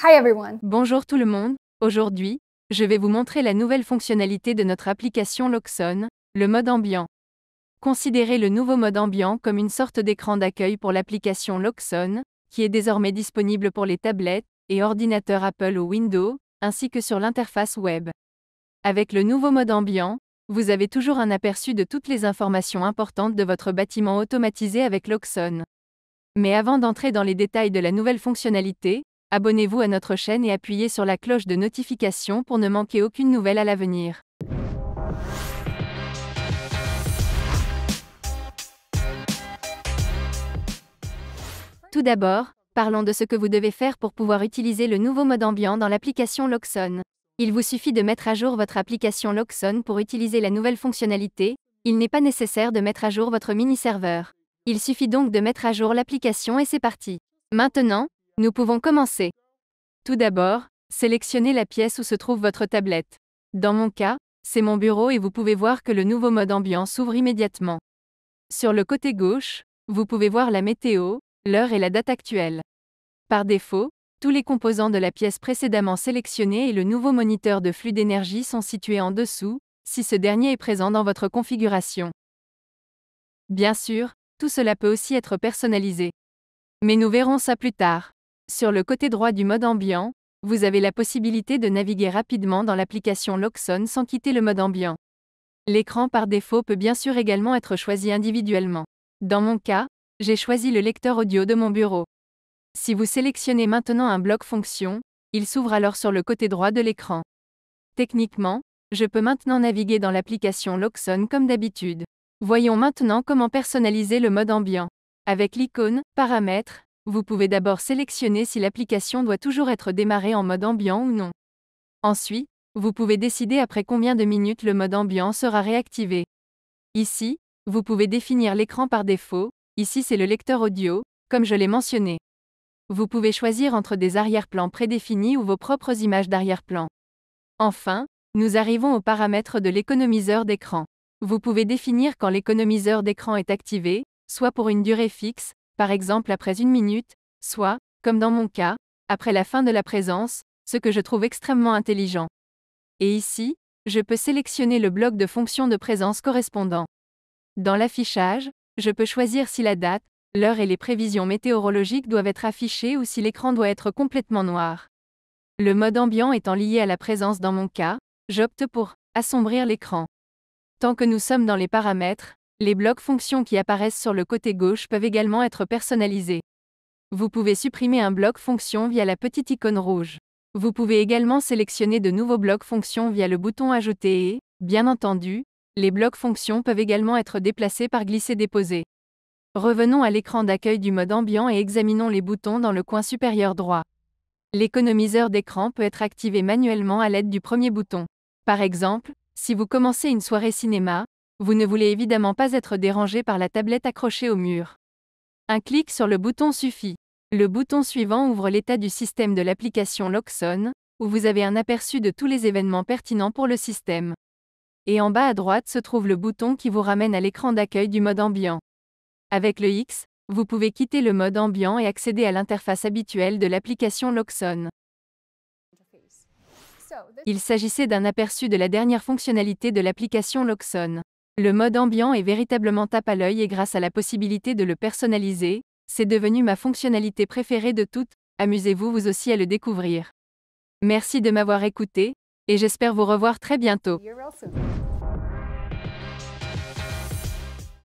Hi everyone. Bonjour tout le monde, aujourd'hui, je vais vous montrer la nouvelle fonctionnalité de notre application Loxon, le mode ambiant. Considérez le nouveau mode ambiant comme une sorte d'écran d'accueil pour l'application Loxon, qui est désormais disponible pour les tablettes et ordinateurs Apple ou Windows, ainsi que sur l'interface web. Avec le nouveau mode ambiant, vous avez toujours un aperçu de toutes les informations importantes de votre bâtiment automatisé avec Loxon. Mais avant d'entrer dans les détails de la nouvelle fonctionnalité, abonnez-vous à notre chaîne et appuyez sur la cloche de notification pour ne manquer aucune nouvelle à l'avenir. Tout d'abord, parlons de ce que vous devez faire pour pouvoir utiliser le nouveau mode ambiant dans l'application Loxon. Il vous suffit de mettre à jour votre application Loxon pour utiliser la nouvelle fonctionnalité. Il n'est pas nécessaire de mettre à jour votre mini-serveur. Il suffit donc de mettre à jour l'application et c'est parti. Maintenant, nous pouvons commencer. Tout d'abord, sélectionnez la pièce où se trouve votre tablette. Dans mon cas, c'est mon bureau et vous pouvez voir que le nouveau mode ambiant s'ouvre immédiatement. Sur le côté gauche, vous pouvez voir la météo, l'heure et la date actuelle. Par défaut, tous les composants de la pièce précédemment sélectionnés et le nouveau moniteur de flux d'énergie sont situés en dessous, si ce dernier est présent dans votre configuration. Bien sûr, tout cela peut aussi être personnalisé. Mais nous verrons ça plus tard. Sur le côté droit du mode ambiant, vous avez la possibilité de naviguer rapidement dans l'application Loxon sans quitter le mode ambiant. L'écran par défaut peut bien sûr également être choisi individuellement. Dans mon cas, j'ai choisi le lecteur audio de mon bureau. Si vous sélectionnez maintenant un bloc fonction, il s'ouvre alors sur le côté droit de l'écran. Techniquement, je peux maintenant naviguer dans l'application Loxon comme d'habitude. Voyons maintenant comment personnaliser le mode ambiant. Avec l'icône « Paramètres », vous pouvez d'abord sélectionner si l'application doit toujours être démarrée en mode ambiant ou non. Ensuite, vous pouvez décider après combien de minutes le mode ambiant sera réactivé. Ici, vous pouvez définir l'écran par défaut, ici c'est le lecteur audio, comme je l'ai mentionné. Vous pouvez choisir entre des arrière-plans prédéfinis ou vos propres images d'arrière-plan. Enfin, nous arrivons aux paramètres de l'économiseur d'écran. Vous pouvez définir quand l'économiseur d'écran est activé, soit pour une durée fixe, par exemple après 1 minute, soit, comme dans mon cas, après la fin de la présence, ce que je trouve extrêmement intelligent. Et ici, je peux sélectionner le bloc de fonction de présence correspondant. Dans l'affichage, je peux choisir si la date, l'heure et les prévisions météorologiques doivent être affichées ou si l'écran doit être complètement noir. Le mode ambiant étant lié à la présence dans mon cas, j'opte pour assombrir l'écran. Tant que nous sommes dans les paramètres, les blocs fonctions qui apparaissent sur le côté gauche peuvent également être personnalisés. Vous pouvez supprimer un bloc fonction via la petite icône rouge. Vous pouvez également sélectionner de nouveaux blocs fonctions via le bouton Ajouter et, bien entendu, les blocs fonctions peuvent également être déplacés par glisser-déposer. Revenons à l'écran d'accueil du mode ambiant et examinons les boutons dans le coin supérieur droit. L'économiseur d'écran peut être activé manuellement à l'aide du premier bouton. Par exemple, si vous commencez une soirée cinéma, vous ne voulez évidemment pas être dérangé par la tablette accrochée au mur. Un clic sur le bouton suffit. Le bouton suivant ouvre l'état du système de l'application Loxon, où vous avez un aperçu de tous les événements pertinents pour le système. Et en bas à droite se trouve le bouton qui vous ramène à l'écran d'accueil du mode ambiant. Avec le X, vous pouvez quitter le mode ambiant et accéder à l'interface habituelle de l'application Loxon. Il s'agissait d'un aperçu de la dernière fonctionnalité de l'application Loxon. Le mode ambiant est véritablement tape à l'œil et grâce à la possibilité de le personnaliser, c'est devenu ma fonctionnalité préférée de toutes. Amusez-vous vous aussi à le découvrir. Merci de m'avoir écouté, et j'espère vous revoir très bientôt. You're welcome.